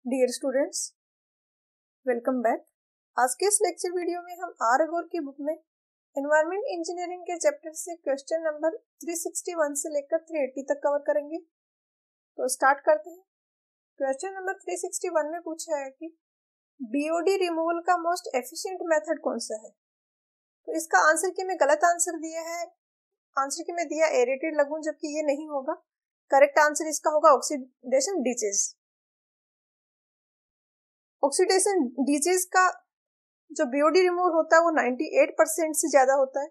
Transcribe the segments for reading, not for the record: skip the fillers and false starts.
Dear students, welcome back. आज के इस लेक्चर वीडियो में हम आर अगोर की बुक में एनवायरमेंट इंजीनियरिंग के चैप्टर से क्वेश्चन नंबर 361 से लेकर 380 तक कवर करेंगे। तो स्टार्ट करते हैं। क्वेश्चन नंबर 361 में पूछा है कि बीओडी रिमूवल का मोस्ट एफिशिएंट मेथड कौन सा है। तो इसका आंसर की में गलत आंसर दिया है। आंसर की में दिया एरेटेड लगून, जबकि ये नहीं होगा। करेक्ट आंसर इसका होगा ऑक्सीडेशन डीचेज। ऑक्सीडेशन डीचेज का जो बीओडी रिमूवल होता है वो 98% से ज्यादा होता है।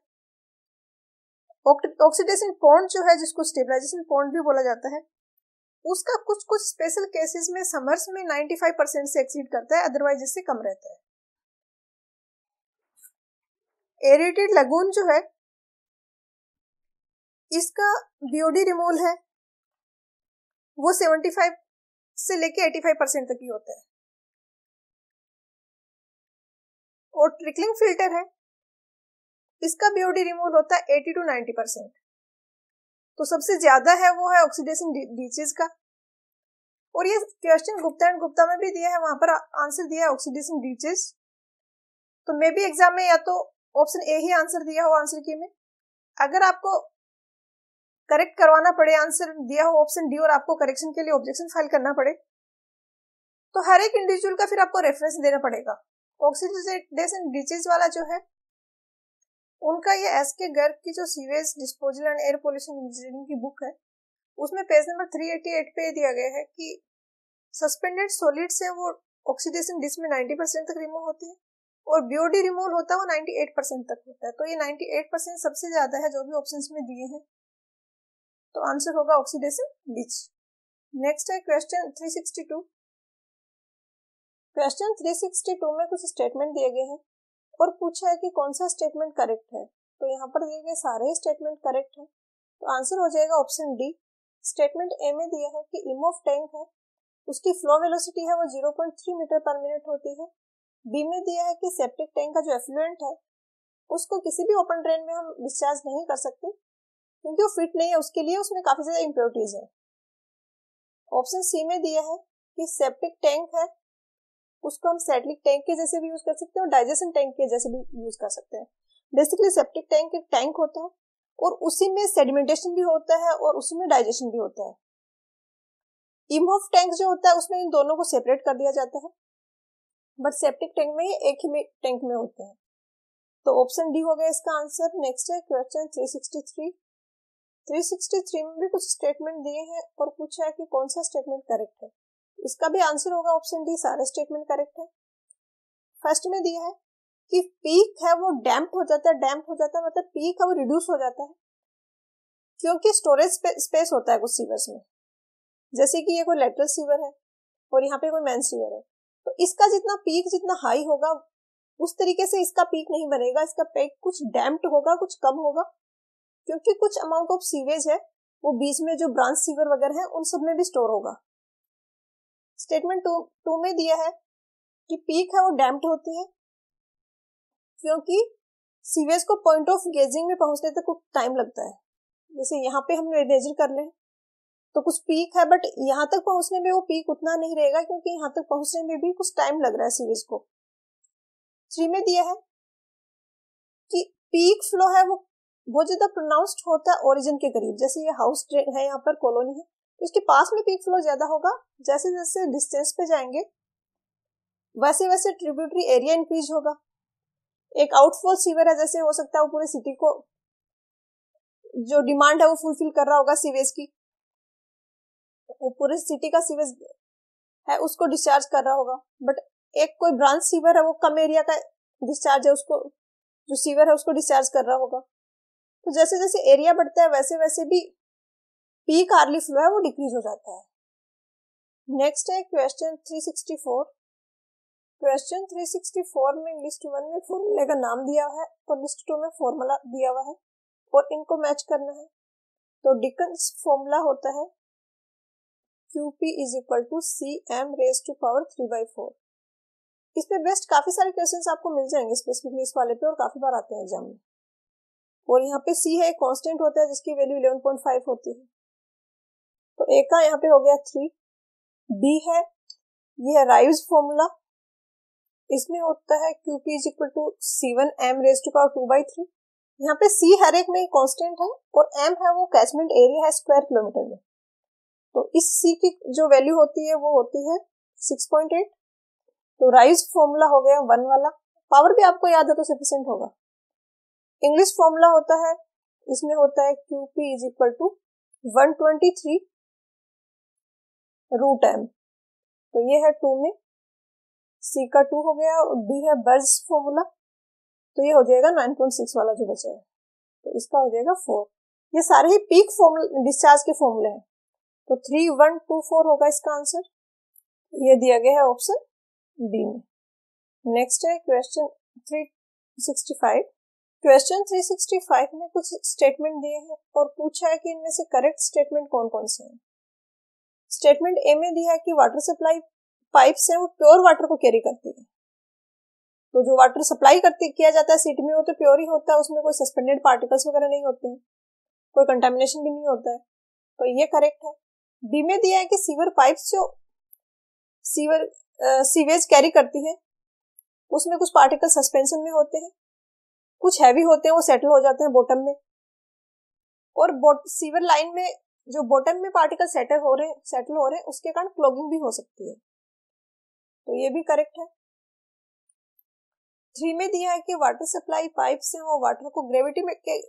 ऑक्सीडेशन पॉन्ड जो है, जिसको स्टेबलाइजेशन पॉन्ड भी बोला जाता है, उसका कुछ कुछ स्पेशल केसेस में समर्स में 95% से एक्सीड करता है, अदरवाइज इससे कम रहता है। एरेटेड लगून जो है, इसका बीओडी रिमूवल है वो 75 से लेके 85% तक ही होता है। और ट्रिकलिंग फिल्टर है, इसका बीओडी रिमूवल होता है 80 to 90%। तो सबसे ज्यादा है वो है ऑक्सीडेशन डीचेज का। और ये क्वेश्चन गुप्ता एंड गुप्ता में भी दिया है, वहां पर आंसर दिया है ऑक्सीडेशन डीचेज। तो मे भी एग्जाम में या तो ऑप्शन ए ही आंसर दिया हो आंसर की में। अगर आपको करेक्ट करवाना पड़े, आंसर दिया हो ऑप्शन डी और आपको करेक्शन के लिए ऑब्जेक्शन फाइल करना पड़े, तो हर एक इंडिविजुअल का फिर आपको रेफरेंस देना पड़ेगा। ऑक्सीडेशन डीचेज वाला जो है, उनका ये एसके गर्ग की जो sewage disposal and air pollution engineering की बुक है, उसमें पेज नंबर 388 पे दिया गया है कि सस्पेंडेड सॉलिड से वो ऑक्सीडेशन डिस में 90% तक रिमूव होती है और बीओडी रिमूवल होता है वो 98% तक होता है। तो ये 98% सबसे ज्यादा है जो भी ऑप्शंस में दिए हैं। तो आंसर होगा ऑक्सीडेशन डिच। नेक्स्ट है क्वेश्चन 362। क्वेश्चन 362 में कुछ स्टेटमेंट दिए गए हैं और पूछा है कि कौन सा स्टेटमेंट करेक्ट है। तो यहाँ पर दिए गए सारे स्टेटमेंट करेक्ट है, तो आंसर हो जाएगा ऑप्शन डी। स्टेटमेंट ए में दिया है कि इमोफ टैंक है, उसकी फ्लो वेलोसिटी है वो 0.3 मीटर पर मिनट होती है। बी में दिया है कि सेप्टिक टैंक का जो एफ्लुएंट है, उसको किसी भी ओपन ड्रेन में हम डिस्चार्ज नहीं कर सकते क्योंकि वो फिट नहीं है उसके लिए, उसमें काफी ज्यादा इम्प्योरिटीज है। ऑप्शन सी में दिया है कि सेप्टिक टैंक है, उसको हम सेटलिक टैंक के जैसे भी यूज कर सकते हैं और डाइजेशन टैंक के जैसे भी यूज कर सकते हैं। बेसिकली सेप्टिक टैंक एक टैंक होता है और उसी में सेडिमेंटेशन भी होता है और उसी में डाइजेशन भी होता है। इमोफ टैंक जो होता है उसमें इन दोनों को सेपरेट कर दिया जाता है, बट सेप्टिक टैंक में ये एक ही टैंक में होते हैं। तो ऑप्शन डी हो गया इसका आंसर। नेक्स्ट है क्वेश्चन 363। 363 में भी कुछ स्टेटमेंट दिए हैं और पूछा है कि कौन सा स्टेटमेंट करेक्ट है। इसका भी आंसर होगा ऑप्शन डी, सारे स्टेटमेंट करेक्ट है। फर्स्ट में दिया है कि पीक है वो डैम्प हो जाता है। डैम्प हो जाता है मतलब पीक है वो रिड्यूस हो जाता है, क्योंकि स्टोरेज स्पेस होता है कुछ सीवर्स में। जैसे कि ये कोई लेटरल सीवर है और यहाँ पे कोई मेन सीवर है, तो इसका जितना पीक जितना हाई होगा उस तरीके से इसका पीक नहीं बनेगा। इसका पीक कुछ डैम्प्ड होगा, कुछ कम होगा, क्योंकि कुछ अमाउंट ऑफ सीवेज है वो बीच में जो ब्रांच सीवर वगैरह है उन सब में भी स्टोर होगा। स्टेटमेंट टू में दिया है कि पीक है वो डैम्प्ड होती है, क्योंकि सीवेज को पॉइंट ऑफ गेजिंग में पहुंचने तक कुछ टाइम लगता है। जैसे यहाँ पे हम मेजर कर लें तो कुछ पीक है, बट यहाँ तक पहुंचने में वो पीक उतना नहीं रहेगा क्योंकि यहाँ तक पहुंचने में भी कुछ टाइम लग रहा है सीवेज को। 3 में दिया है कि पीक फ्लो है वो बहुत ज्यादा प्रोनाउंस्ड होता है ओरिजिन के करीब। जैसे ये हाउस है, यहाँ पर कॉलोनी है, तो इसके पास में पीक फ्लो ज्यादा होगा। जैसे जैसे डिस्टेंस पे जाएंगे वैसे वैसे ट्रिब्यूटरी एरिया इंक्रीज होगा। एक आउटफ्लो सीवर है, जैसे हो सकता है वो पूरे सिटी को जो डिमांड है वो फुलफिल कर रहा होगा सीवेज की, वो पूरे सिटी का सीवेज है उसको डिस्चार्ज कर रहा होगा। बट एक कोई ब्रांच सीवर है वो कम एरिया का डिस्चार्ज है, उसको जो सीवर है उसको डिस्चार्ज कर रहा होगा। तो जैसे जैसे एरिया बढ़ता है वैसे वैसे भी पीक आर्ली फ्लो है वो डिक्रीज हो जाता है। नेक्स्ट है क्वेश्चन 364। क्वेश्चन 364 में लिस्ट 1 में फॉर्मूले का नाम दिया है और लिस्ट 2 में फॉर्मूला दिया हुआ है और इनको मैच करना है। तो डिकन्स फॉर्मूला होता है QP is equal to CM raise to power 3/4। इस पे बेस्ट काफी सारे क्वेश्चंस आपको मिल जाएंगे स्पेसिफिकली इस वाले पे, और काफी बार आते हैं एग्जाम में। और यहाँ पे C है, कांस्टेंट होता है जिसकी वैल्यू 11.5 होती है। तो A का यहाँ पे हो गया 3, B है ये है राइव्स फॉर्मूला। इसमें होता है QP is equal to C1m raise to power 2/3। यहाँ पे C हर एक में कांस्टेंट है और m है वो कैचमेंट एरिया है स्क्वायर किलोमीटर में। तो इस C की जो वैल्यू होती है वो होती है 6.8। तो राइव्स फॉर्मूला हो गया 1 वाला। पावर भी आपको याद है तो सफिशिएंट होगा। इंग्लिश फॉर्मूला होता है, इसमें होता है QP is equal to 123 root m। तो ये है 2 में, C का 2 हो गया और D है बर्ज फॉर्मूला। तो ये हो जाएगा 9.6 वाला जो बचा है, तो इसका हो जाएगा 4। ये सारे ही पीक फॉर्मूला डिस्चार्ज के फॉर्मूले हैं। तो 3124 होगा इसका आंसर। ये दिया गया है ऑप्शन बी में। नेक्स्ट है क्वेश्चन 365। क्वेश्चन 365 में कुछ स्टेटमेंट दिए हैं और पूछा है कि इनमें से करेक्ट स्टेटमेंट कौन कौन से हैं। स्टेटमेंट ए में दिया है कि वाटर सप्लाई पाइप्स हैं वो प्योर वाटर को कैरी करती है। तो जो वाटर सप्लाई किया जाता है सिटी में वो तो प्योर ही होता है, उसमें कोई सस्पेंडेड पार्टिकल्स वगैरह नहीं होते हैं, कोई कंटामिनेशन भी नहीं होता है, तो ये करेक्ट है। बी में दिया है कि सीवर पाइप्स जो सीवेज कैरी करती है उसमें कुछ पार्टिकल सस्पेंशन में होते हैं, कुछ हैवी होते हैं वो सेटल हो जाते हैं बॉटम में, और सीवर लाइन में जो बॉटम में पार्टिकल सेटल हो रहे हैं उसके कारण क्लॉगिंग भी हो सकती है, तो ये भी करेक्ट है। 3 में दिया है कि वाटर सप्लाई पाइप्स हैं वो वाटर को ग्रेविटी में के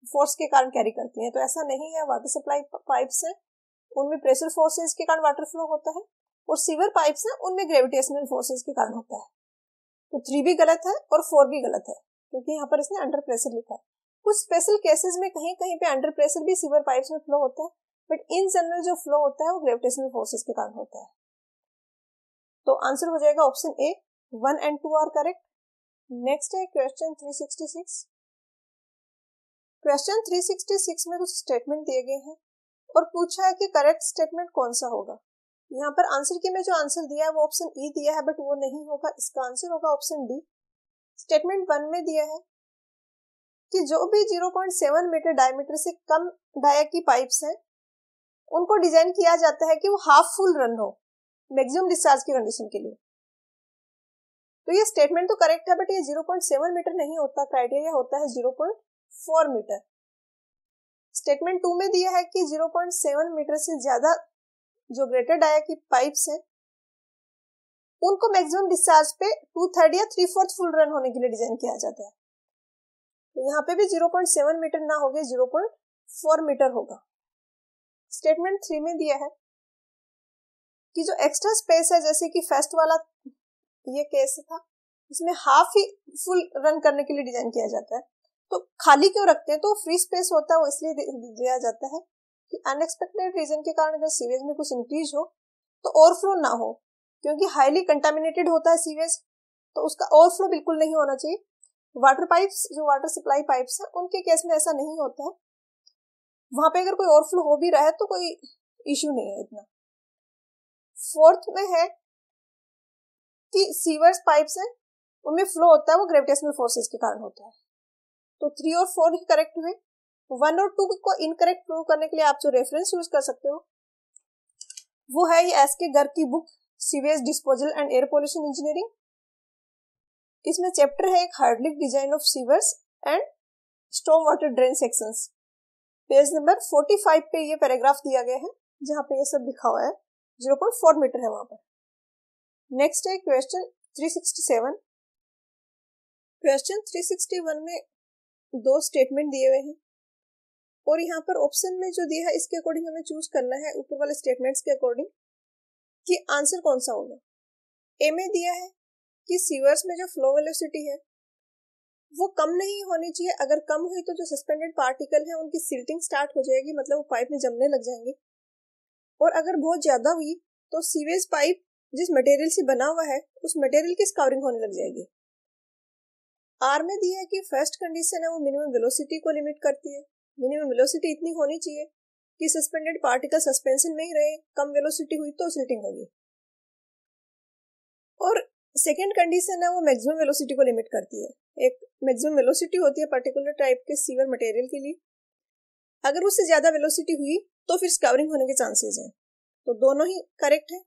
फोर्स के कारण कैरी करती हैं, तो ऐसा नहीं है। वाटर सप्लाई पाइप्स हैं उनमें प्रेशर फोर्सेस के कारण वाटर फ्लो होता है, और सीवर पाइप्स हैं उनमें ग्रेविटेशनल फोर्सेस के कारण होता है। तो 3 भी गलत है और 4 भी गलत है, क्योंकि यहाँ पर इसने अंडर प्रेशर लिखा है। कुछ स्पेशल केसेस में कहीं कहीं पे अंडर प्रेशर भी सीवर पाइप्स में फ्लो होता है, बट इन जनरल जो फ्लो होता है वो ग्रेविटेशनल फोर्सेस के कारण होता है। तो आंसर हो जाएगा option A. 1 and 2 are correct. Next है क्वेश्चन 366। क्वेश्चन 366 में कुछ स्टेटमेंट दिए गए हैं और पूछा है कि करेक्ट स्टेटमेंट कौन सा होगा। यहाँ पर आंसर की में जो आंसर दिया है वो ऑप्शन ई दिया है, बट वो नहीं होगा, इसका आंसर होगा ऑप्शन डी। स्टेटमेंट 1 में दिया है कि जो भी 0.7 मीटर डायमीटर से कम डाया की पाइप्स हैं उनको डिजाइन किया जाता है कि वो हाफ फुल रन हो मैक्सिमम डिस्चार्ज की कंडीशन के लिए। तो ये स्टेटमेंट तो करेक्ट है, बट ये 0.7 मीटर नहीं होता, क्राइटेरिया होता है 0.4 मीटर। स्टेटमेंट 2 में दिया है कि 0.7 मीटर से ज्यादा जो ग्रेटर डाया की पाइप्स हैं उनको मैक्सिमम डिस्चार्ज पे 2/3 या 3/4 फुल रन होने के लिए डिजाइन किया जाता है। तो यहाँ पे भी 0.7 मीटर ना होगा, 0.4 मीटर होगा। स्टेटमेंट 3 में दिया है कि जो एक्स्ट्रा स्पेस है, जैसे कि फर्स्ट वाला ये केस था, इसमें हाफ ही फुल रन करने के लिए डिजाइन किया जाता है, तो खाली क्यों रखते हैं, तो फ्री स्पेस होता है वो इसलिए दिया जाता है कि अनएक्सपेक्टेड रीजन के कारण अगर सीवेज में कुछ इंक्रीज हो तो ओवरफ्लो ना हो, क्योंकि हाईली कंटामिनेटेड होता है सीवेज, तो उसका ओवरफ्लो बिल्कुल नहीं होना चाहिए। वाटर पाइप्स जो वाटर सप्लाई पाइप्स है उनके केस में ऐसा नहीं होता है, वहां पे अगर कोई ओवरफ्लो हो भी रहा है तो कोई इश्यू नहीं है इतना। फोर्थ में है कि सीवर्स पाइप्स हैं उनमें फ्लो होता है वो ग्रेविटेशनल फोर्सेस के कारण होता है। तो 3 और 4 ही करेक्ट हुए। 1 और 2 को इनकरेक्ट प्रूव करने के लिए आप जो रेफरेंस यूज कर सकते हो वो है ये एस के घर की book sewage disposal and air pollution engineering. इसमें चैप्टर है एक hydraulic design of sewers and storm water drain sections. Page number 45 पे ये पैराग्राफ दिया गया है जहां पे ये सब लिखा हुआ है, 0.4 मीटर है वहां पर। नेक्स्ट है क्वेश्चन 367। क्वेश्चन 361 में 2 स्टेटमेंट दिए हुए हैं और यहाँ पर ऑप्शन में जो दिया है इसके अकॉर्डिंग हमें चूज करना है ऊपर वाले स्टेटमेंट्स के अकॉर्डिंग कि आंसर कौन सा होगा। ए में दिया है कि सीवर्स में जो फ्लो वेलोसिटी है वो कम नहीं होनी चाहिए, अगर कम हुई तो जो सस्पेंडेड पार्टिकल है उनकी सिल्टिंग स्टार्ट हो जाएगी, मतलब वो पाइप में जमने लग जाएंगे, और अगर बहुत ज्यादा हुई तो सीवेज पाइप जिस मटेरियल से बना हुआ है उस मटेरियल की स्काउरिंग होने लग जाएगी। आर में दिया है कि फर्स्ट कंडीशन है वो मिनिमम वेलोसिटी को लिमिट करती है, मिनिमम वेलोसिटी इतनी होनी चाहिए कि सस्पेंडेड पार्टिकल सस्पेंशन में ही रहे, कम वेलोसिटी हुई तो सिल्टिंग होगी। और सेकेंड कंडीशन है वो मैक्सिमम वेलोसिटी को लिमिट करती है, एक मैक्सिमम वेलोसिटी होती है पर्टिकुलर टाइप के सीवर मटेरियल के लिए, अगर उससे ज्यादा वेलोसिटी हुई तो फिर स्काउरिंग होने के चांसेस हैं। तो दोनों ही करेक्ट है।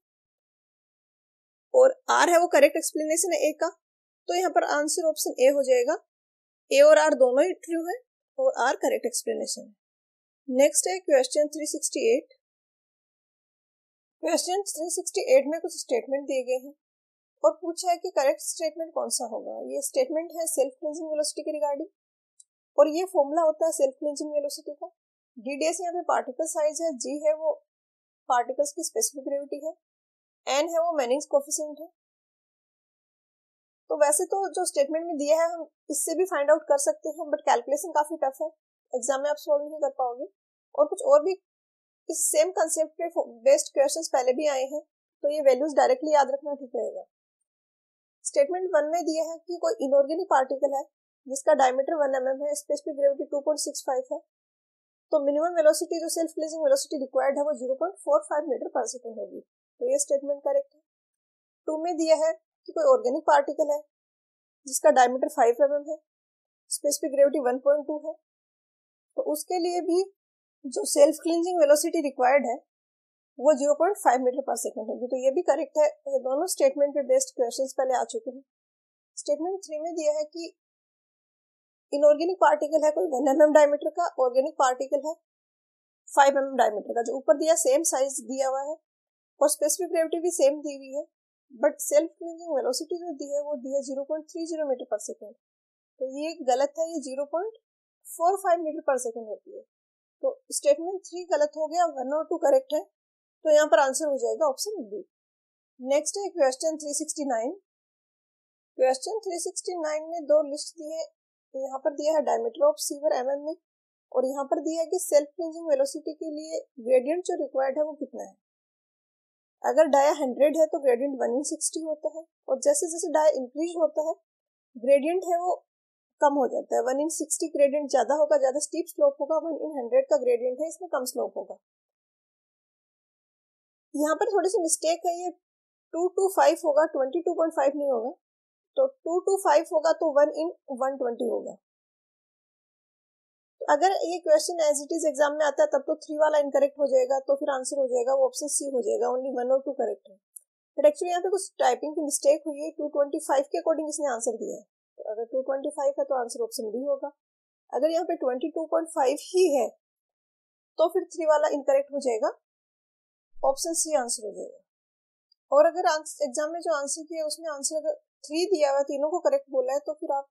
और आर है वो करेक्ट एक्सप्लेनेशन है ए का, तो यहाँ पर आंसर ऑप्शन ए हो जाएगा। ए और आर दोनों ही ट्रू है और आर करेक्ट एक्सप्लेनेशन है। नेक्स्ट है क्वेश्चन 368। क्वेश्चन 368 में कुछ स्टेटमेंट दिए गए हैं और पूछा है कि करेक्ट स्टेटमेंट कौन सा होगा। ये स्टेटमेंट है सेल्फ क्लींजिंग वेलोसिटी के रिगार्डिंग, और ये फॉर्मूला होता है सेल्फ क्लींजिंग वेलोसिटी का। डीडीएस यहाँ पे पार्टिकल साइज है, जी है वो पार्टिकल्स की स्पेसिफिक ग्रेविटी है, एन है वो मैनिंग्स कोफिशिएंट है। तो वैसे तो जो स्टेटमेंट में दिया है हम इससे भी फाइंड आउट कर सकते हैं, बट कैलकुलेशन काफी टफ है, एग्जाम में आप सॉल्व नहीं कर पाओगे। और कुछ और भी इस सेम कंसेप्ट पे बेस्ड क्वेश्चंस पहले भी आए हैं, तो ये वैल्यूज डायरेक्टली याद रखना ठीक रहेगा। स्टेटमेंट 1 में दिया है कि कोई इनऑर्गेनिक पार्टिकल है जिसका डायमीटर 1 mm है, स्पेसिफिक ग्रेविटी 2.65 है, तो मिनिमम वेलोसिटी जो सेल्फ क्लींजिंग वेलोसिटी रिक्वायर्ड है वो 0.45 मीटर पर सेकंड होगी। तो ये स्टेटमेंट करेक्ट है। 2 में दिया है कि कोई ऑर्गेनिक पार्टिकल है जिसका डायमीटर 5 mm है, स्पेसिफिक ग्रेविटी 1.2 है, तो उसके लिए भी जो सेल्फ क्लींजिंग वेलोसिटी रिक्वायर्ड है वो 0.5 मीटर पर सेकंड होगी। तो ये भी करेक्ट है। ये दोनों स्टेटमेंट पे बेस्ड क्वेश्चंस पहले आ चुके हैं। स्टेटमेंट 3 में दिया है कि इनऑर्गेनिक पार्टिकल है कोई 1 mm डायमीटर का, ऑर्गेनिक पार्टिकल है 5 mm डायमीटर का। जो ऊपर दिया सेम साइज दिया हुआ है और स्पेसिफिक ग्रेविटी भी सेम दी हुई है, बट सेल्फ क्लींजिंग वेलोसिटी जो दी है वो दी है 0.30 मीटर पर सेकंड। तो ये गलत है, ये 0.45 मीटर पर सेकंड होती है। तो स्टेटमेंट 3 गलत हो गया, 1 और 2 करेक्ट है, तो यहाँ पर आंसर हो जाएगा ऑप्शन बी। नेक्स्ट है क्वेश्चन 369। क्वेश्चन 369 में दो लिस्ट दी है। यहाँ पर दिया है डायमीटर ऑफ सीवर mm में, और यहाँ पर दिया है कि सेल्फ क्लींजिंग वेलोसिटी के लिए ग्रेडियंट जो रिक्वायर्ड है वो कितना है। अगर डाया 100 है तो ग्रेडियंट 1/60 होता है, और जैसे जैसे डाया इंक्रीज होता है ग्रेडियंट है वो कम हो जाता है। 1/60 ग्रेडियंट ज्यादा होगा, ज्यादा स्टीप स्लोप होगा। 1/100 का ग्रेडियंट है, इसमें कम स्लोप होगा। यहाँ पर थोड़ी सी मिस्टेक है, ये 2 to 5 होगा, 22.5 नहीं होगा। तो 2 to 5 होगा तो 1/120 होगा। तो अगर ये question as it is exam में आता है तब तो 3 वाला इनकरेक्ट हो जाएगा, तो फिर आंसर हो जाएगा वो ऑप्शन सी हो जाएगा। ओनली 1 और 2 करेक्ट है, बट एक्चुअली यहाँ पे कुछ टाइपिंग की मिस्टेक हुई है। 225 के अकॉर्डिंग इसने आंसर दिया है, तो अगर 225 है तो आंसर ऑप्शन डी होगा। अगर यहाँ पे 22.5 ही है तो फिर 3 वाला इनकरेक्ट हो जाएगा, ऑप्शन सी आंसर हो जाएगा। और अगर एग्जाम में जो आंसर किया उसमें आंसर अगर 3 दिया हुआ, तीनों को करेक्ट बोला है, तो फिर आप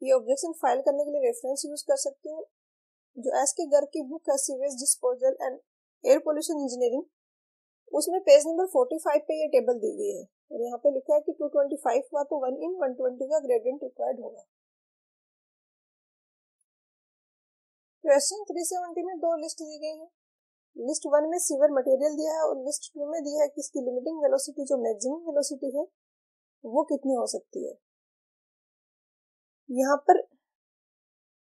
ये ऑब्जेक्शन फाइल करने के लिए रेफरेंस यूज कर सकते हो। जो एस के गर्ग की बुक है sewage disposal and air pollution engineering, उसमें पेज नंबर 45 पे ये टेबल दी गई है, और यहाँ पे लिखा है कि 225 हुआ तो 1/120 का ग्रेडियंट रिक्वायर्ड होगा। क्वेश्चन 370 में दो लिस्ट दी गई है। लिस्ट 1 में सीवर मटेरियल दिया है, और लिस्ट 2 में दिया है कि इसकी लिमिटिंग वेलोसिटी जो मैक्सिमम वेलोसिटी है वो कितनी हो सकती है। यहाँ पर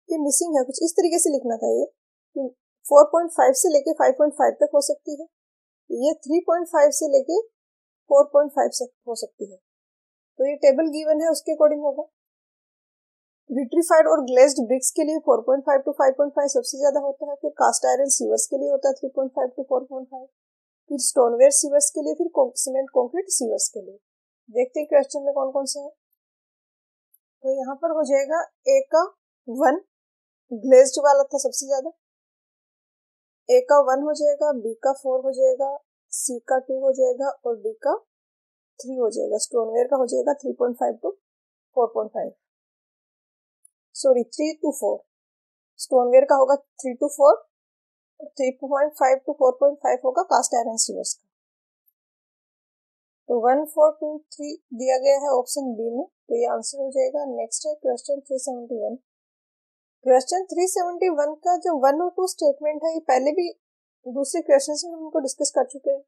ये मिसिंग है, कुछ इस तरीके से लिखना था ये कि 4.5 से लेके 5.5 तक हो सकती है, ये 3.5 से लेके 4.5 तक हो सकती है। तो ये टेबल गिवन है उसके अकॉर्डिंग होगा। विट्रीफाइड और ग्लेज्ड ब्रिक्स के लिए 4.5 to 5.5 सबसे ज्यादा होता है, फिर कास्ट आयरन सीवर्स के लिए होता है 3.5 to 4.5, फिर स्टोनवेयर सीवर्स के लिए, फिर सीमेंट कंक्रीट सीवर्स के लिए। देखते हैं क्वेश्चन में कौन कौन से है। तो यहाँ पर हो जाएगा ए का 1, ग्लेज्ड वाला था सबसे ज्यादा, ए का 1 हो जाएगा, बी का 4 हो जाएगा, सी का 2 हो जाएगा, और डी का 3 हो जाएगा। स्टोनवेयर का हो जाएगा 3.5 to 4.5, सॉरी 3 to 4। स्टोनवेयर का होगा 3 to 4, 3.5 to 4.5 होगा कास्ट आयरन सीवर्स का। तो 1, 4, 2, 3 दिया गया है ऑप्शन बी में, तो ये आंसर हो जाएगा। नेक्स्ट है क्वेश्चन 371। क्वेश्चन 371 का जो 1 और 2 स्टेटमेंट है ये पहले भी दूसरे क्वेश्चन में हम इनको डिस्कस कर चुके हैं।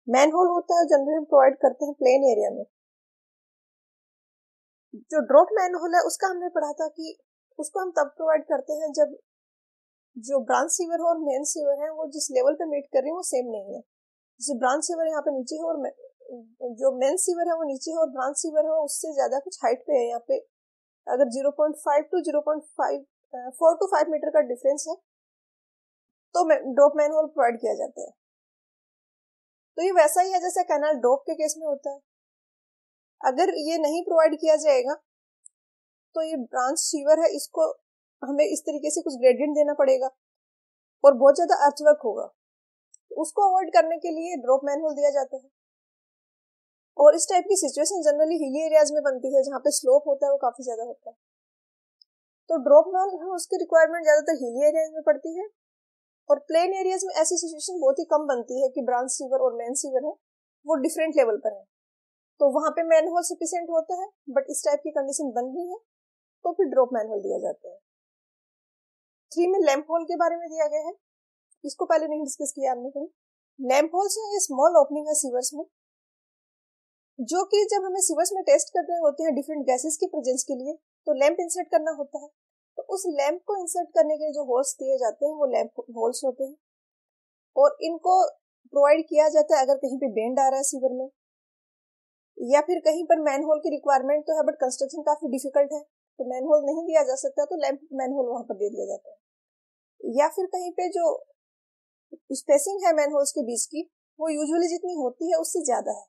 मैन होल होता है जनरली हम प्रोवाइड करते हैं प्लेन एरिया में। जो ड्रॉप मैन होल है उसका हमने पढ़ा था कि उसको हम तब प्रोवाइड करते हैं जब जो ब्रांच सीवर हो और मेन सीवर है वो जिस लेवल पे मीट कर रही है वो सेम नहीं है। जैसे ब्रांच सीवर यहाँ पे नीचे है और जो मेन सीवर है वो नीचे है, और ब्रांच सीवर है वो उससे ज्यादा कुछ हाइट पे है। यहाँ पे अगर 0.5 to 0.5 4 to 5 मीटर का डिफरेंस है तो ड्रॉप मैन होल प्रोवाइड किया जाता है। तो ये वैसा ही है जैसे कैनाल ड्रॉप के केस में होता है। अगर ये नहीं प्रोवाइड किया जाएगा तो ये ब्रांच सीवर है, इसको हमें इस तरीके से कुछ ग्रेडियंट देना पड़ेगा और बहुत ज्यादा अर्थवर्क होगा। उसको अवॉइड करने के लिए ड्रॉप मैनहोल दिया जाता है। और इस टाइप की सिचुएशन जनरली हिली एरियाज में बनती है जहाँ पे स्लोप होता है वो काफी ज्यादा होता है। तो ड्रॉप मैनहोल की रिक्वायरमेंट ज्यादातर हिली एरियाज में पड़ती है और प्लेन एरियाज में ऐसी सिचुएशन बहुत ही कम बनती है कि ब्रांच सीवर और मेन सीवर है वो डिफरेंट लेवल पर है, तो वहां पे मैनहोल सफिशिएंट होता है। बट इस टाइप की कंडीशन बन रही है तो फिर ड्रॉप मैनहोल दिया जाता है। 3 में लैंप होल के बारे में दिया गया है, इसको पहले नहीं डिस्कस किया आपने कहीं। लैंप होल्स है ये स्मॉल ओपनिंग है सीवर्स में, जो कि जब हमें सीवर्स में टेस्ट कर रहे होते हैं डिफरेंट गैसेस की प्रेजेंस के लिए तो लैंप इंसर्ट करना होता है। तो उस लैंप को इंसर्ट करने के जो होल्स दिए जाते हैं वो लैंप होल्स होते हैं और इनको प्रोवाइड किया जाता है अगर कहीं पे बेंड आ रहा है सीवर में या फिर कहीं पर मैनहोल की रिक्वायरमेंट तो है बट कंस्ट्रक्शन काफी डिफिकल्ट है तो मैनहोल नहीं दिया जा सकता तो लैंप मैनहोल वहां पर दे दिया जाता है। या फिर कहीं पे जो स्पेसिंग है मैनहोल्स के बीच की वो यूजुअली जितनी होती है उससे ज्यादा है,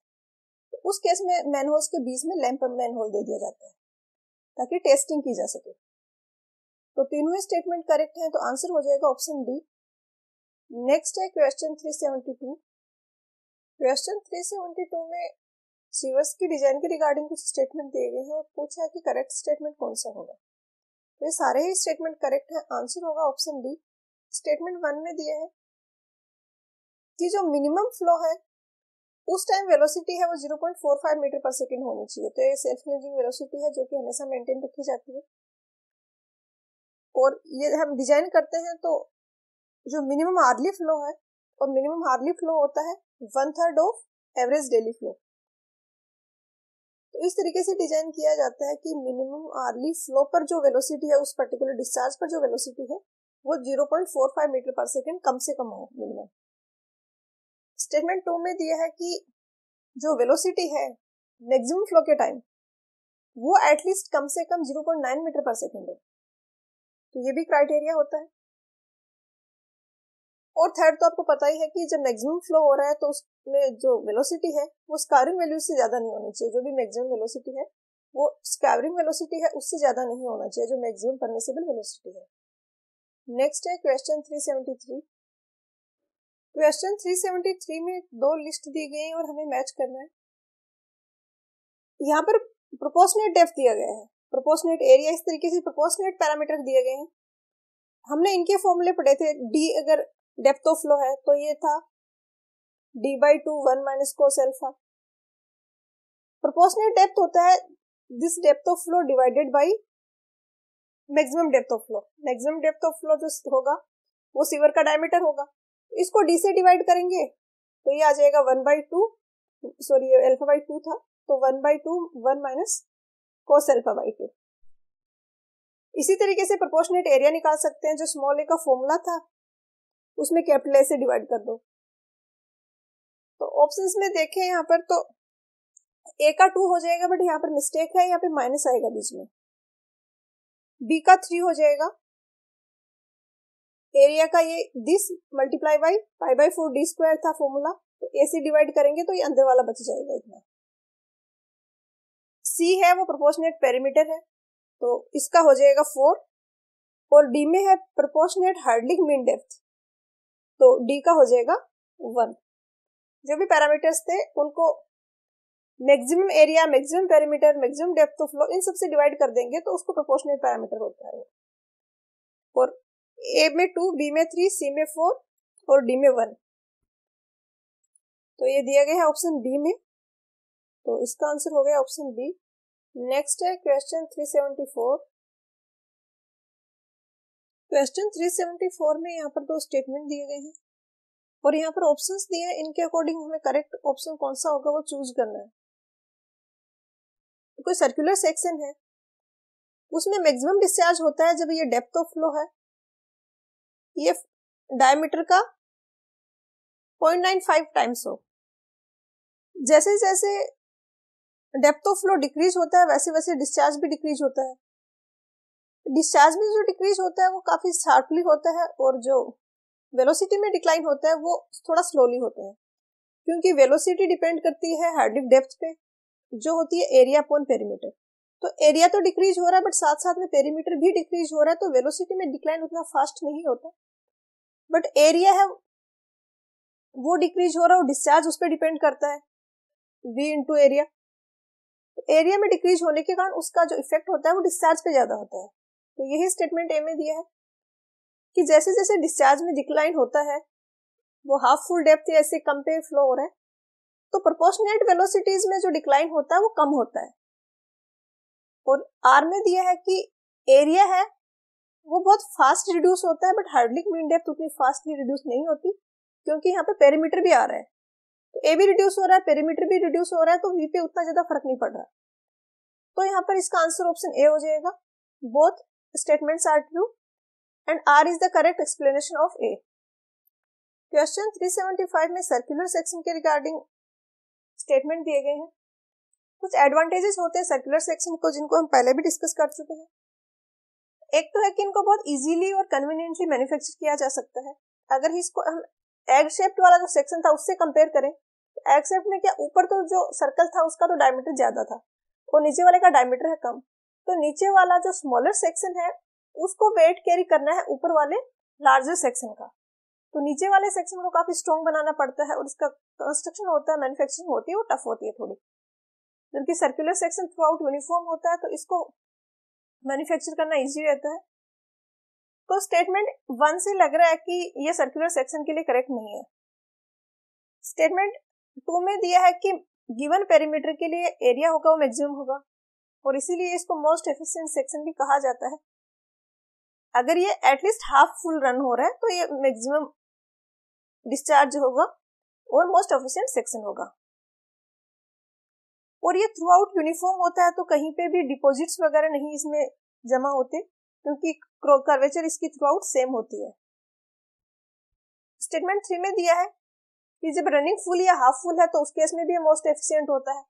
तो उस केस में मैनहोल्स के बीच में लैंप मैनहोल दे दिया जाता है ताकि टेस्टिंग की जा सके। तो तीनों ही स्टेटमेंट करेक्ट है, तो आंसर हो जाएगा ऑप्शन डी। नेक्स्ट है क्वेश्चन 372। क्वेश्चन 372 में सीवर्स की डिजाइन के रिगार्डिंग कुछ स्टेटमेंट दिए गए हैं और पूछा है कि करेक्ट स्टेटमेंट कौन सा होगा। तो ये सारे ही स्टेटमेंट करेक्ट है, आंसर होगा ऑप्शन डी। स्टेटमेंट 1 में दिया है कि जो मिनिमम फ्लो है उस टाइम वेलोसिटी है वो 0.45 मीटर पर सेकेंड होनी चाहिए। तो ये सेल्फ क्लींजिंग वेलोसिटी है जो कि हमेशा मेंटेन रखी जाती है और ये हम डिजाइन करते हैं तो जो मिनिमम हार्डली फ्लो है और मिनिमम हार्डली फ्लो होता है 1/3 ऑफ एवरेज डेली फ्लो। तो इस तरीके से डिजाइन किया जाता है कि मिनिमम हार्डली फ्लो पर जो वेलोसिटी है उस पर्टिकुलर डिस्चार्ज पर जो वेलोसिटी है वो 0.45 मीटर पर सेकेंड कम से कम हो मिनिमम। स्टेटमेंट 2 में दिया है कि जो वेलोसिटी है मैक्सिमम फ्लो के टाइम वो एटलीस्ट कम से कम 0.9 मीटर पर सेकेंड हो, तो ये भी क्राइटेरिया होता है। और थर्ड तो आपको पता ही है कि जब मैक्सिमम फ्लो हो रहा है तो उसमें जो वेलोसिटी है वो स्क्वायरिंग वैल्यू से ज्यादा नहीं होनी चाहिए। जो भी मैक्सिमम वेलोसिटी है वो स्क्वायरिंग वेलोसिटी है उससे ज्यादा नहीं होना चाहिए जो मैक्सिमम परमिसिबल वेलोसिटी है। नेक्स्ट है क्वेश्चन 373। क्वेश्चन 373 में 2 लिस्ट दी गई और हमें मैच करना है। यहाँ पर प्रोपोर्शनेट डेप्थ दिया गया है, प्रोपोर्शनेट एरिया, इस तरीके से प्रोपोर्शनेट पैरामीटर दिए गए हैं। हमने इनके फॉर्मूले पढ़े थे। डी अगर डेप्थ ऑफ फ्लो है तो ये था d/2 1 minus cos alpha. Proportionate depth होता है this depth of flow divided by maximum depth of flow. Maximum depth of flow जो होगा वो सीवर का डायमीटर होगा, इसको डी से डिवाइड करेंगे तो ये आ जाएगा 1/2, सॉरी ये अल्फा/2 था तो 1/2 1 माइनस कोस अल्फा/2। इसी तरीके से प्रोपोर्शनेट एरिया निकाल सकते हैं, जो स्मॉल ए का फॉर्मूला था उसमें कैपिटल ए से डिवाइड कर दो। तो ऑप्शंस में देखें यहाँ पर तो ए का 2 हो जाएगा बट यहाँ पर मिस्टेक है, यहाँ पे माइनस आएगा बीच में। बी का 3 हो जाएगा, एरिया का ये this multiply by π/4 d square था फॉर्मूला, तो ए से डिवाइड करेंगे तो ये अंदर वाला बच जाएगा इतना। सी है वो प्रोपोर्शनेट पेरीमीटर है तो इसका हो जाएगा 4 और डी में है प्रोपोर्शनेट हार्डलिंग मीन डेप्थ तो डी का हो जाएगा 1। जो भी पैरामीटर्स थे उनको maximum area, maximum perimeter, maximum depth of flow in सबसे डिवाइड कर देंगे तो उसको प्रोपोर्शनेट पैरामीटर होता है। और ए में 2, बी में 3, सी में 4 और डी में 1। तो ये दिया गया है ऑप्शन बी में, तो इसका आंसर हो गया ऑप्शन बी। नेक्स्ट है क्वेश्चन 374। क्वेश्चन 374 में यहाँ पर 2 स्टेटमेंट दिए गए हैं और यहाँ पर ऑप्शंस दिए हैं, इनके अकॉर्डिंग हमें करेक्ट ऑप्शन कौन सा होगा वो चूज करना है। कोई सर्कुलर सेक्शन है उसमें मैक्सिमम डिस्चार्ज होता है जब ये डेप्थ ऑफ फ्लो है ये डायमीटर का 0.95 टाइम्स हो। जैसे जैसे डेप्थ ऑफ फ्लो डिक्रीज होता है वैसे वैसे डिस्चार्ज भी डिक्रीज होता है। डिस्चार्ज में जो डिक्रीज होता है वो काफी शार्पली होता है और जो वेलोसिटी में डिक्लाइन होता है वो थोड़ा स्लोली होता है, क्योंकि वेलोसिटी डिपेंड करती है हार्डलिंग डेप्थ पे जो होती है एरिया अपॉन पेरीमीटर। तो एरिया तो डिक्रीज हो रहा है बट साथ साथ में पेरीमीटर भी डिक्रीज हो रहा है, तो वेलोसिटी में डिक्लाइन उतना फास्ट नहीं होता। बट एरिया है वो डिक्रीज हो रहा है, डिस्चार्ज उस पर डिपेंड करता है, v इंटू एरिया। तो एरिया में डिक्रीज होने के कारण उसका जो इफेक्ट होता है वो डिस्चार्ज पे ज्यादा होता है। तो यही स्टेटमेंट ए में दिया है कि जैसे जैसे डिस्चार्ज में डिक्लाइन होता है वो हाफ फुल डेप्थ या इससे कम पे फ्लो हो रहा है, तो प्रोपोर्शनेट वेलोसिटीज में जो डिक्लाइन होता है वो कम होता है। और आर में दिया है कि एरिया है वो बहुत फास्ट रिड्यूस होता है बट हार्डली मीन डेप्थ उतनी फास्टली रिड्यूस नहीं होती, क्योंकि यहाँ पे पेरीमीटर भी आ रहा है। तो ए भी रिड्यूस हो रहा है, पेरीमीटर भी रिड्यूस हो रहा है, तो वी पे उतना ज्यादा फर्क नहीं पड़ रहा। तो यहाँ पर इसका आंसर ऑप्शन ए हो जाएगा। Both statements are true and R is the correct explanation of A. Question 375 में सर्कुलर सेक्शन के रिगार्डिंग स्टेटमेंट दिए गए हैं। कुछ एडवांटेजेस होते हैं सर्कुलर सेक्शन को जिनको हम पहले भी डिस्कस कर चुके हैं। एक तो है कि इनको बहुत इजीली और कन्वीनियंटली मैन्युफैक्चर किया जा सकता है। अगर इसको हम एग शेप्ड वाला जो सेक्शन था उससे कंपेयर करें तो एग शेप्ड में क्या ऊपर तो जो सर्कल था उसका तो डायमीटर ज्यादा था और नीचे वाले का डायमीटर है कम, तो नीचे वाला जो स्मॉलर सेक्शन है उसको वेट कैरी करना है ऊपर वाले लार्जर सेक्शन का। तो नीचे वाले सेक्शन को काफी स्ट्रॉन्ग बनाना पड़ता है और इसका कंस्ट्रक्शन होता है, मैन्युफैक्चरिंग होती है वो टफ होती है थोड़ी, जबकि circular section through out uniform होता है तो इसको मैन्युफैक्चर करना इजी रहता है। तो स्टेटमेंट 1 से लग रहा है कि ये सर्कुलर सेक्शन के लिए करेक्ट नहीं है। स्टेटमेंट 2 में दिया है कि गिवन पेरीमीटर के लिए एरिया होगा वो मैक्सिमम होगा और इसीलिए इसको मोस्ट एफिशिएंट सेक्शन भी कहा जाता है। अगर ये एटलीस्ट हाफ फुल रन हो रहा है तो ये मैक्सिमम डिस्चार्ज होगा और मोस्ट एफिशिएंट सेक्शन होगा। और ये थ्रू आउट यूनिफॉर्म होता है तो कहीं पे भी डिपॉजिट्स वगैरह नहीं इसमें जमा होते क्योंकि कर्वेचर इसकी थ्रू आउट सेम होती है। स्टेटमेंट 3 में दिया है कि जब रनिंग फुल या हाफ फुल है तो उस केस में भी मोस्ट एफिशिएंट होता है।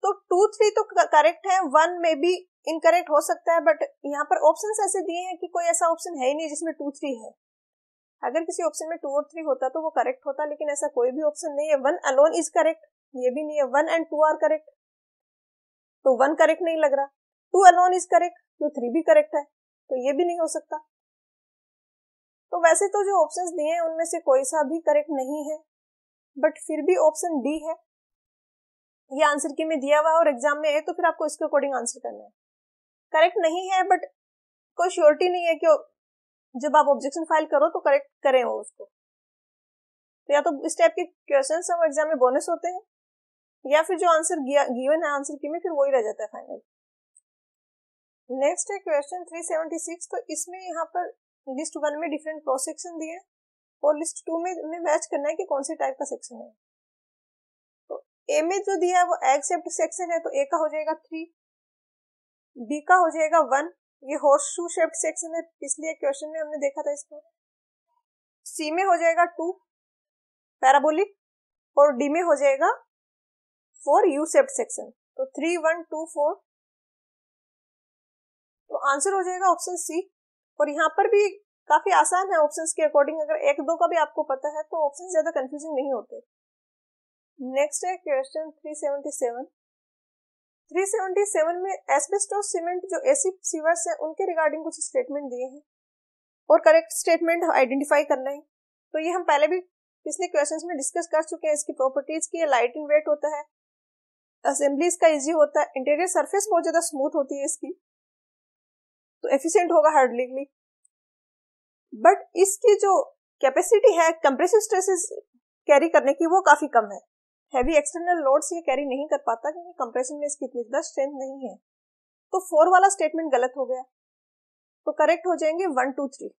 तो 2, 3 तो करेक्ट है, 1 में भी इनकरेक्ट हो सकता है, बट यहाँ पर ऑप्शंस ऐसे दिए हैं कि कोई ऐसा ऑप्शन है ही नहीं जिसमें 2, 3 है। अगर किसी ऑप्शन में 2 और 3 होता तो वो करेक्ट होता, लेकिन ऐसा कोई भी ऑप्शन नहीं है। 1 अलोन इज करेक्ट, ये भी नहीं है। 1 एंड 2 आर करेक्ट, तो 1 करेक्ट नहीं लग रहा। 2 अलोन इज करेक्ट, तो 3 भी करेक्ट है, तो ये भी नहीं हो सकता। तो वैसे तो जो ऑप्शंस दिए हैं उनमें से कोई सा भी करेक्ट नहीं है, बट फिर भी ऑप्शन डी है, ये आंसर की में दिया हुआ है और एग्जाम में है तो फिर आपको इसके अकॉर्डिंग आंसर करना है। करेक्ट नहीं है बट कोई श्योरिटी नहीं है कि जब आप ऑब्जेक्शन फाइल करो तो करेक्ट करें वो उसको। तो या तो इस टाइप के क्वेश्चंस हम एग्जाम में बोनस होते हैं या फिर जो आंसर गिवन है आंसर की में फिर वही रह जाता है फाइनल। नेक्स्ट है क्वेश्चन 376। तो इसमें यहाँ पर लिस्ट 1 में डिफरेंट क्रॉस सेक्शन दिए हैं और लिस्ट 2 में मैच करना है कि कौन से टाइप का सेक्शन है। तो ए में जो दिया है वो एग शेप्ड सेक्शन है, तो ए का हो जाएगा 3, बी का हो जाएगा 1, ये हॉर्स शू शेप्ड सेक्शन है, पिछले क्वेश्चन में हमने देखा था इसको। सी में हो जाएगा 2 पैराबोलिक और डी में हो जाएगा 4 यू शेप्ड सेक्शन। तो 3, 1, 2, 4, तो आंसर हो जाएगा ऑप्शन सी। और यहाँ पर भी काफी आसान है ऑप्शंस के अकॉर्डिंग, अगर 1, 2 का भी आपको पता है तो ऑप्शन ज्यादा कंफ्यूजिंग नहीं होते। नेक्स्ट है क्वेश्चन 377। 377 में एस्बेस्टोस सीमेंट जो एसिड सीवर्स है उनके रिगार्डिंग कुछ स्टेटमेंट दिए हैं और करेक्ट स्टेटमेंट आइडेंटिफाई करना है। तो ये हम पहले भी पिछले क्वेश्चंस में डिस्कस कर चुके हैं। इसकी प्रॉपर्टीज की लाइट इन वेट होता है, असेंबली इसका इजी होता है, इंटीरियर सरफेस बहुत ज्यादा स्मूथ होती है इसकी, तो एफिशिएंट होगा हार्डली। बट इसकी जो कैपेसिटी है कंप्रेसिव स्ट्रेसेस कैरी करने की वो काफी कम है। हैवी एक्सटर्नल लोड्स ये कैरी नहीं कर पाता क्योंकि कंप्रेशन में इसकी इतनी ज्यादा स्ट्रेंथ नहीं है। तो 4 वाला स्टेटमेंट गलत हो गया, तो करेक्ट हो जाएंगे 1, 2, 3।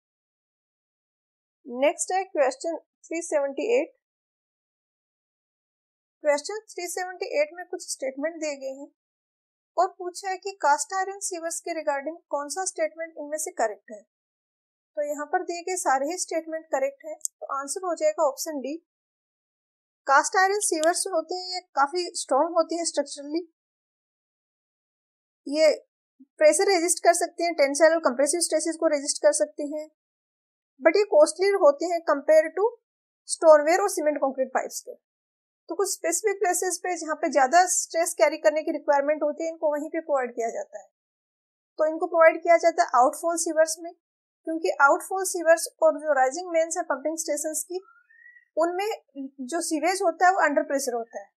नेक्स्ट है क्वेश्चन 378। क्वेश्चन 378 में कुछ स्टेटमेंट दिए गए हैं और पूछा है कि कास्ट आयरन सीवर्स के रिगार्डिंग कौन सा स्टेटमेंट इनमें से करेक्ट है। तो यहाँ पर दिए गए सारे ही स्टेटमेंट करेक्ट है, तो आंसर हो जाएगा option D. Cast iron sewers होते हैं ये काफी स्ट्रॉन्ग होती है स्ट्रक्चरली, ये प्रेशर रेजिस्ट कर सकते हैं, टेंसाइल और कंप्रेसिव स्ट्रेसेस को रेजिस्ट कर सकते हैं, बट ये कॉस्टली होते हैं कंपेयर टू स्टोनवेयर और सीमेंट कंक्रीट पाइप्स के। तो कुछ स्पेसिफिक प्लेसेस पे जहाँ पे ज्यादा स्ट्रेस कैरी करने की रिक्वायरमेंट होती है, इनको वहीं पे प्रोवाइड किया जाता है। तो इनको प्रोवाइड किया जाता है आउटफॉल सीवर्स में, क्योंकि आउटफॉल सीवर्स और जो राइजिंग मेन्स है पंपिंग स्टेशंस की, उनमें जो सीवेज होता है वो अंडर प्रेशर होता है।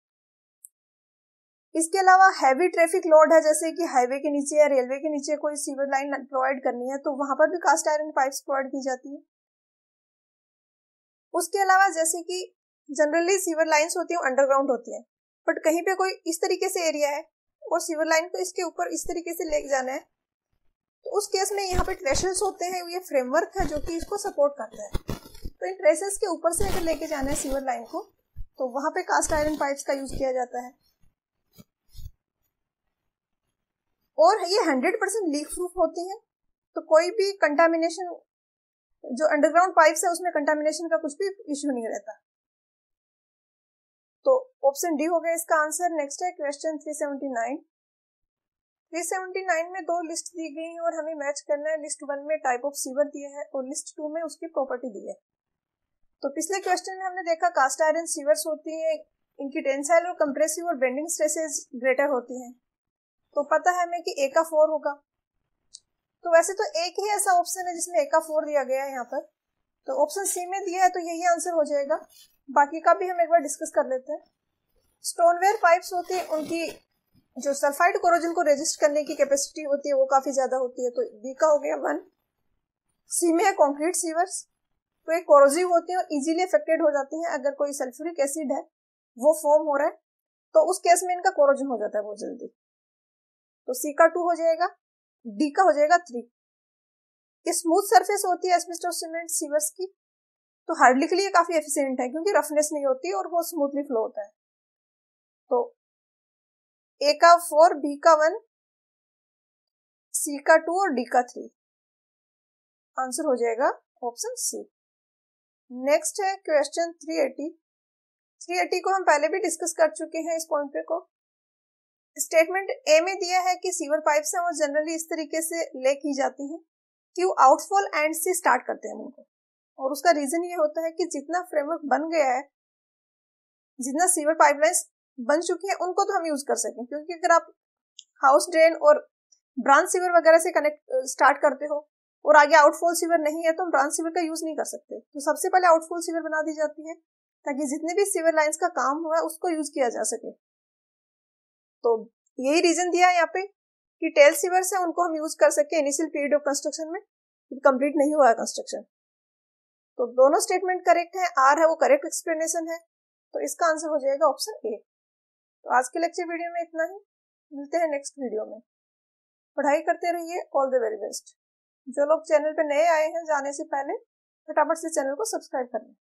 इसके अलावा हैवी ट्रैफिक लोड है, जैसे कि हाईवे के नीचे या रेलवे के नीचे कोई सीवर लाइन प्रोवाइड करनी है, तो वहां पर भी कास्ट आयरन पाइप्स प्रोवाइड की जाती है। उसके अलावा जैसे कि जनरली सीवर लाइंस होती है अंडरग्राउंड होती है, बट कहीं पे कोई इस तरीके से एरिया है और सीवर लाइन को इसके ऊपर इस तरीके से ले जाना है, तो उस केस में यहाँ पे ट्रेशल्स होते हैं, ये फ्रेमवर्क है जो कि इसको सपोर्ट करता है। तो इन ट्रेशल्स के ऊपर से अगर लेके जाना है सीवर लाइन को, तो वहां पे कास्ट आयरन पाइप्स का यूज किया जाता है। और ये 100% लीक प्रूफ होती है, तो कोई भी कंटामिनेशन, जो अंडरग्राउंड पाइप्स है उसमें कंटामिनेशन का कुछ भी इश्यू नहीं रहता। तो ऑप्शन डी हो गया इसका आंसर। नेक्स्ट है क्वेश्चन 379। 379 में दो लिस्ट दी गई है और हमें मैच करना है। लिस्ट 1 में टाइप ऑफ सीवर दिया है और लिस्ट 2 में उसकी प्रॉपर्टी दी है। तो पिछले क्वेश्चन में हमने देखा कास्ट आयरन सीवर्स होती है, इनकी टेंसाइल और कंप्रेसिव और बेंडिंग स्ट्रेसेस ग्रेटर होती हैं। तो पता है हमें कि ए का 4 होगा। तो वैसे तो एक ही ऐसा ऑप्शन है जिसमें ए का 4 दिया गया है यहाँ पर, तो ऑप्शन सी में दिया है, तो यही आंसर हो जाएगा। बाकी का भी हम एक बार डिस्कस कर लेते हैं। स्टोनवेयर पाइप्स होती है, उनकी जो सल्फाइड कोरोजन को रेजिस्ट करने की कैपेसिटी होती है वो काफी ज्यादा होती है, तो बी का हो गया 1। सी में है कंक्रीट सीवर्स, तो ये कोरोजिव होती है और इजीली अफेक्टेड हो जाती हैं। अगर कोई सल्फ्यूरिक एसिड है वो फॉर्म हो रहा है तो उस केस में इनका कोरोजन हो जाता है बहुत जल्दी। तो सी का 2 हो जाएगा, डी का हो जाएगा 3। स्मूथ सरफेस होती है एस्बेस्टोस सीमेंट सीवर्स की, तो हार्डली के लिए काफी एफिशिएंट है क्योंकि रफनेस नहीं होती और वो स्मूथली फ्लो होता है। तो ए का 4, बी का 1, सी का 2 और डी का 3। आंसर हो जाएगा ऑप्शन सी। नेक्स्ट है क्वेश्चन 380। 380 को हम पहले भी डिस्कस कर चुके हैं इस पॉइंट पे को। स्टेटमेंट ए में दिया है कि सीवर पाइप्स हैं वो जनरली इस तरीके से ले की जाती हैं कि वो आउटफॉल एंड से स्टार्ट करते हैं उनको, और उसका रीजन ये होता है कि जितना फ्रेमवर्क बन गया है, जितना सीवर पाइपलाइंस बन चुकी है, उनको तो हम यूज कर सकें। क्योंकि अगर आप हाउस ड्रेन और ब्रांच सीवर वगैरह से कनेक्ट स्टार्ट करते हो और आगे आउटफॉल सीवर नहीं है, तो हम ब्रांच सीवर का यूज नहीं कर सकते। तो सबसे पहले आउटफॉल सीवर बना दी जाती है ताकि जितने भी सीवर लाइंस का काम हुआ है उसको यूज किया जा सके। तो यही रीजन दिया है यहाँ पे कि टेल सीवर्स है उनको हम यूज कर सके इनिशियल पीरियड ऑफ कंस्ट्रक्शन में, कंप्लीट नहीं हुआ है कंस्ट्रक्शन। तो दोनों स्टेटमेंट करेक्ट है, आर है वो करेक्ट एक्सप्लेनेशन है, तो इसका आंसर हो जाएगा ऑप्शन ए। तो आज के लेक्चर वीडियो में इतना ही, मिलते हैं नेक्स्ट वीडियो में। पढ़ाई करते रहिए, ऑल द वेरी बेस्ट। जो लोग चैनल पे नए आए हैं, जाने से पहले फटाफट से चैनल को सब्सक्राइब कर लें।